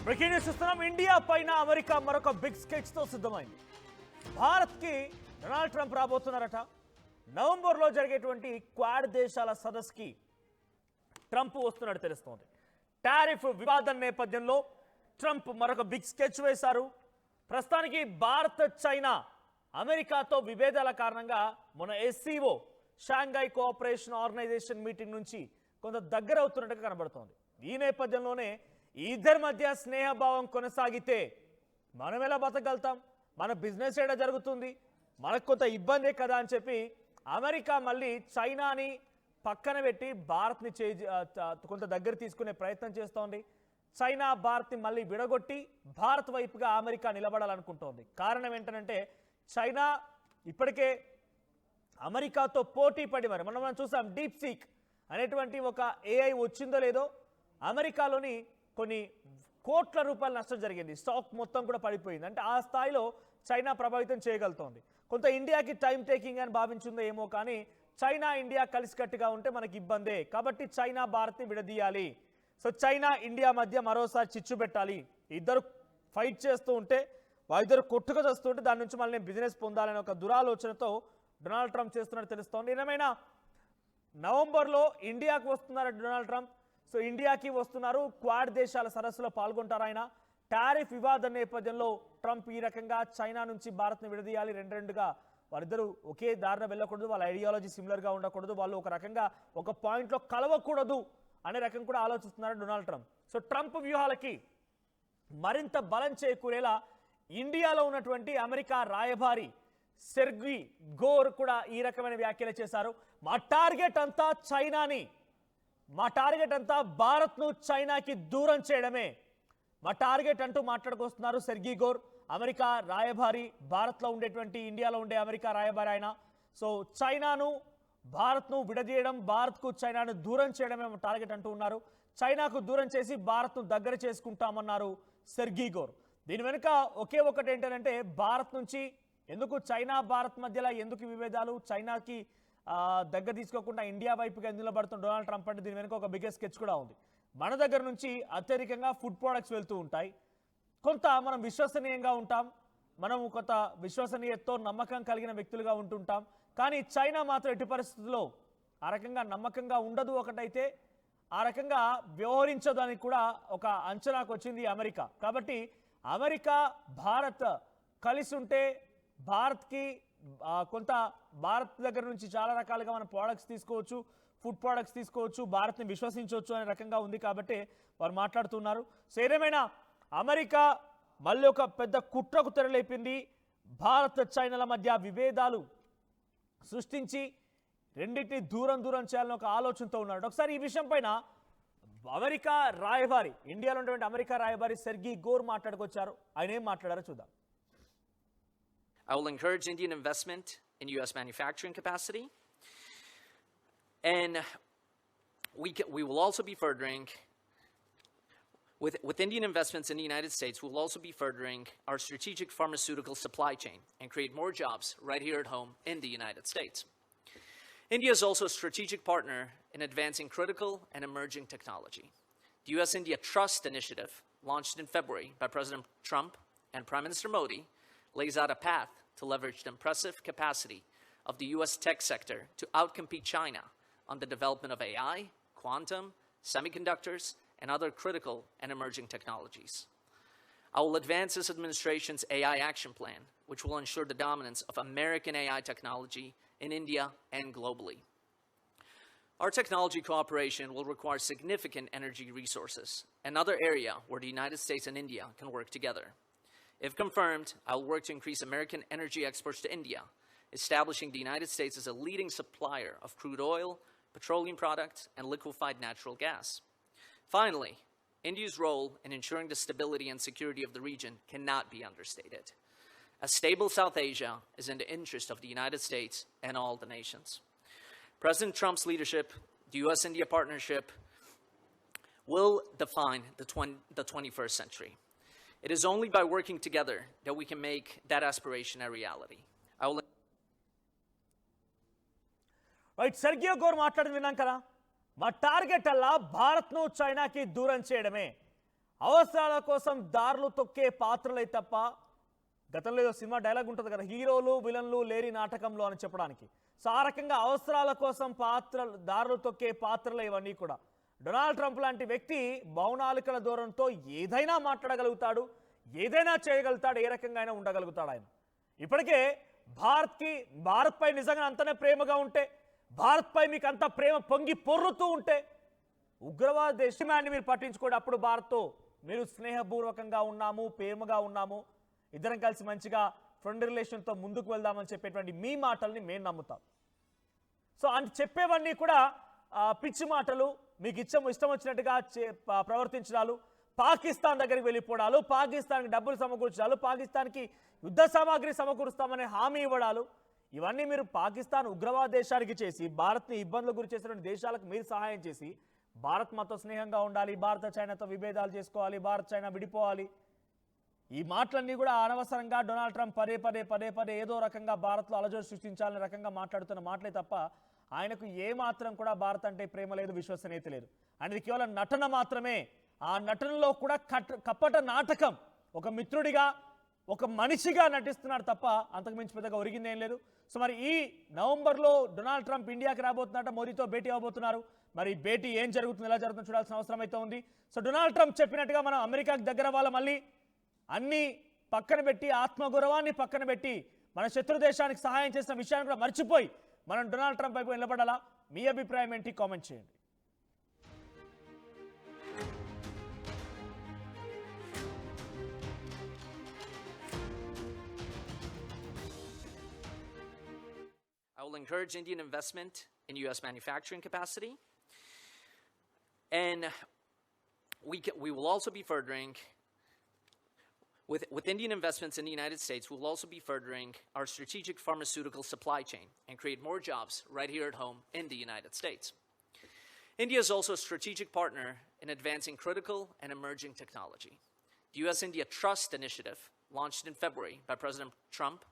Breaking news చూస్తున్నాం. India పైన America మరొక బిగ్ స్కెచ్ తో సిద్ధమైంది. భారత్ కి డొనాల్డ్ ట్రంప్ రాబోతున్నారట. నవంబర్లో జరిగేటువంటి క్వాడ్ దేశాల సదస్సుకి ట్రంప్ వస్తున్నట్టు తెలుస్తోంది. టారిఫ్ వివాదం నేపథ్యంలో ట్రంప్ మరొక బిగ్ స్కెచ్ వేశారు. ప్రస్తుతానికి భారత్ చైనా అమెరికాతో విభేదాల కారణంగా మన SCO Shanghai cooperation organisation meeting నుంచి కొంత దగ్గర అవుతున్నట్టుగా కనబడుతోంది. ఈ నేపథ్యంలోనే ఇద్దరి మధ్య స్నేహభావం కొనసాగితే మనం ఎలా బతకగలుగుతాం, మన బిజినెస్ ఏడా జరుగుతుంది, మనకు కొంత ఇబ్బందే కదా అని చెప్పి అమెరికా మళ్ళీ చైనాని పక్కన పెట్టి భారత్ని కొంత దగ్గర తీసుకునే ప్రయత్నం చేస్తోంది. చైనా భారత్ని మళ్ళీ విడగొట్టి భారత్ వైపుగా అమెరికా నిలబడాలనుకుంటోంది. కారణం ఏంటంటే చైనా ఇప్పటికే అమెరికాతో పోటీ పడి మనం చూసాం. డీప్ సీక్ అనేటువంటి ఒక ఏఐ వచ్చిందో లేదో అమెరికాలోని కొన్ని కోట్ల రూపాయల నష్టం జరిగింది. స్టాక్ మొత్తం కూడా పడిపోయింది. అంటే ఆ స్థాయిలో చైనా ప్రభావితం చేయగలుగుతోంది. కొంత ఇండియాకి టైం టేకింగ్ అని భావించిందో ఏమో, కానీ చైనా ఇండియా కలిసికట్టుగా ఉంటే మనకి ఇబ్బందే. కాబట్టి చైనా భారత్ని విడదీయాలి. సో చైనా ఇండియా మధ్య మరోసారి చిచ్చు పెట్టాలి. ఇద్దరు ఫైట్ చేస్తూ ఉంటే ఇద్దరు కొట్టుకు చేస్తూ ఉంటే దాని నుంచి మళ్ళీ బిజినెస్ పొందాలనే ఒక దురాలోచనతో డొనాల్డ్ ట్రంప్ చేస్తున్నట్టు తెలుస్తోంది. ఏమైనా నవంబర్లో ఇండియాకు వస్తున్నారు డొనాల్డ్ ట్రంప్. సో ఇండియాకి వస్తున్నారు. క్వాడ్ దేశాల సదస్సులో పాల్గొంటారు ఆయన. టారిఫ్ వివాదం నేపథ్యంలో ట్రంప్ ఈ రకంగా చైనా నుంచి భారత్ని విడదీయాలి. రెండుగా వాళ్ళిద్దరూ ఒకే దారిన వెళ్ళకూడదు, వాళ్ళ ఐడియాలజీ సిమిలర్గా ఉండకూడదు, వాళ్ళు ఒక రకంగా ఒక పాయింట్లో కలవకూడదు అనే రకం కూడా ఆలోచిస్తున్నారు డొనాల్డ్ ట్రంప్. సో ట్రంప్ వ్యూహాలకి మరింత బలం చేకూరేలా ఇండియాలో ఉన్నటువంటి అమెరికా రాయబారి సెర్గీ గోర్ కూడా ఈ రకమైన వ్యాఖ్యలు చేశారు. మా టార్గెట్ అంతా చైనాని, మా టార్గెట్ అంతా భారత్ను చైనాకి దూరం చేయడమే మా టార్గెట్ అంటూ మాట్లాడుకొస్తున్నారు సెర్గీ గోర్, అమెరికా రాయబారి, భారత్లో ఉండేటువంటి ఇండియాలో ఉండే అమెరికా రాయబారి ఆయన. సో చైనాను భారత్ను విడదీయడం, భారత్కు చైనాను దూరం చేయడమే టార్గెట్ అంటూ ఉన్నారు. చైనాకు దూరం చేసి భారత్ను దగ్గర చేసుకుంటామన్నారు సెర్గీ గోర్. దీని వెనుక ఒకే ఒకటి ఏంటంటే భారత్ నుంచి ఎందుకు చైనా భారత్ మధ్యలో ఎందుకు విభేదాలు, చైనాకి దగ్గర తీసుకోకుండా ఇండియా వైపుగా నిలబడుతున్న డొనాల్డ్ ట్రంప్ అంటే దీని వెనుక ఒక బిగ్గెస్ట్ స్కెచ్ కూడా ఉంది. మన దగ్గర నుంచి అత్యధికంగా ఫుడ్ ప్రోడక్ట్స్ వెళ్తూ ఉంటాయి. కొంత మనం విశ్వసనీయంగా ఉంటాం, మనం కొంత విశ్వసనీయతతో నమ్మకం కలిగిన వ్యక్తులుగా ఉంటుంటాం. కానీ చైనా మాత్రం ఎట్టి పరిస్థితుల్లో ఆ రకంగా నమ్మకంగా ఉండదు. ఒకటైతే ఆ రకంగా వ్యవహరించదు అని కూడా ఒక అంచనాకు వచ్చింది అమెరికా. కాబట్టి అమెరికా భారత్ కలిసి ఉంటే భారత్కి కొంత భారత్ దగ్గర నుంచి చాలా రకాలుగా మన ప్రోడక్ట్స్ తీసుకోవచ్చు, ఫుడ్ ప్రోడక్ట్స్ తీసుకోవచ్చు, భారత్ని విశ్వసించవచ్చు అనే రకంగా ఉంది. కాబట్టి వారు మాట్లాడుతున్నారు. సో ఏదేమైనా అమెరికా మళ్ళీ ఒక పెద్ద కుట్రకు తెరలేపింది. భారత్ చైనాల మధ్య విభేదాలు సృష్టించి రెండింటిని దూరం చేయాలని ఒక ఆలోచనతో ఉన్నాడు. ఒకసారి ఈ విషయం పైన అమెరికా రాయబారి, ఇండియాలో ఉన్నటువంటి అమెరికా రాయబారి సెర్గీ గోర్ మాట్లాడుకొచ్చారు. ఆయన ఏం మాట్లాడారో చూద్దాం. I will encourage Indian investment in U.S. manufacturing capacity. And we will also be furthering, with Indian investments in the United States, we will also be furthering our strategic pharmaceutical supply chain and create more jobs right here at home in the United States. India is also a strategic partner in advancing critical and emerging technology. The U.S.-India Trust Initiative, launched in February by President Trump and Prime Minister Modi, lays out a path to leverage the impressive capacity of the U.S. tech sector to outcompete China on the development of AI, quantum, semiconductors, and other critical and emerging technologies. I will advance this administration's AI action plan, which will ensure the dominance of American AI technology in India and globally. Our technology cooperation will require significant energy resources, another area where the United States and India can work together. If confirmed, I will work to increase American energy exports to India, establishing the United States as a leading supplier of crude oil, petroleum products, and liquefied natural gas. Finally, India's role in ensuring the stability and security of the region cannot be understated. A stable South Asia is in the interest of the United States and all the nations. President Trump's leadership, the U.S.-India partnership, will define the 21st century. It is only by working together that we can make that aspiration a reality. Right, Sergio Gor మాట్లాడింది విన్నాం కదా. మా target అలా భారత్ను చైనాకి దూరం చేయడమే. అవసరాల కోసం దారులు తొక్కే పాత్రలే తప్ప, గతంలో ఏదో సినిమా డైలాగ్ ఉంటుంది కదా, హీరోలు విలన్లు లేరి నాటకంలో అని చెప్పడానికి. సో ఆ రకంగా అవసరాల కోసం దారులు తొక్కే పాత్రలు ఇవన్నీ కూడా. డొనాల్డ్ ట్రంప్ లాంటి వ్యక్తి బౌనాలికల దూరంతో ఏదైనా మాట్లాడగలుగుతాడు, ఏదైనా చేయగలుగుతాడు, ఏ రకంగా అయినా ఉండగలుగుతాడు ఆయన. ఇప్పటికే భారత్పై నిజంగా అంతనే ప్రేమగా ఉంటే, భారత్పై మీకు అంత ప్రేమ పొంగి పొర్రుతూ ఉంటే, ఉగ్రవాద దేశాన్ని మీరు పట్టించుకోండి. అప్పుడు భారత్తో మీరు స్నేహపూర్వకంగా ఉన్నాము, ప్రేమగా ఉన్నాము, ఇద్దరం కలిసి మంచిగా ఫ్రెండ్ రిలేషన్తో ముందుకు వెళ్దామని చెప్పేటువంటి మీ మాటల్ని మేము నమ్ముతాం. సో అంటే చెప్పేవన్నీ కూడా పిచ్చి మాటలు, మీకు ఇష్టం వచ్చినట్టుగా ప్రవర్తించడాలు, పాకిస్తాన్ దగ్గరికి వెళ్ళిపోవడాలు, పాకిస్తాన్కి డబ్బులు సమకూర్చడాలు, పాకిస్తాన్కి యుద్ధ సామాగ్రి సమకూరుస్తామనే హామీ ఇవ్వడాలు, ఇవన్నీ మీరు పాకిస్తాన్ ఉగ్రవాద దేశానికి చేసి భారత్ని ఇబ్బందులు గురి చేసినటువంటి దేశాలకు మీరు సహాయం చేసి, భారత్ మాతో స్నేహంగా ఉండాలి, భారత చైనాతో విభేదాలు చేసుకోవాలి, భారత్ చైనా విడిపోవాలి, ఈ మాటలన్నీ కూడా అనవసరంగా డొనాల్డ్ ట్రంప్ పదే ఏదో రకంగా భారత్లో అలజడి సృష్టించాలనే రకంగా మాట్లాడుతున్న మాటలే తప్ప ఆయనకు ఏ మాత్రం కూడా భారత్ అంటే ప్రేమ లేదు, విశ్వసనీయత లేదు. అనేది కేవలం నటన మాత్రమే. ఆ నటనలో కూడా కపట నాటకం. ఒక మిత్రుడిగా, ఒక మనిషిగా నటిస్తున్నాడు తప్ప అంతకు మించి పెద్దగా ఒరిగిందేం లేదు. సో మరి ఈ నవంబర్లో డొనాల్డ్ ట్రంప్ ఇండియాకి రాబోతున్నట్ట, మోదీతో భేటీ అవబోతున్నారు. మరి భేటీ ఏం జరుగుతుంది, ఎలా జరుగుతుందో చూడాల్సిన అవసరం అయితే ఉంది. సో డొనాల్డ్ ట్రంప్ చెప్పినట్టుగా మనం అమెరికాకి దగ్గర వాళ్ళ మళ్ళీ అన్ని పక్కన పెట్టి, ఆత్మగౌరవాన్ని పక్కన పెట్టి, మన శత్రు దేశానికి సహాయం చేసిన విషయాన్ని కూడా మర్చిపోయి మనం డొనాల్డ్ ట్రంప్ వైపు నిలబడాలా? మీ అభిప్రాయం ఏంటి? కామెంట్ చేయండి. I will encourage Indian investment in U.S. manufacturing capacity. And we will also be furthering, with Indian investments in the United States, we will also be furthering our strategic pharmaceutical supply chain and create more jobs right here at home in the United States. India is also a strategic partner in advancing critical and emerging technology. The U.S.-India Trust Initiative, launched in February by President Trump,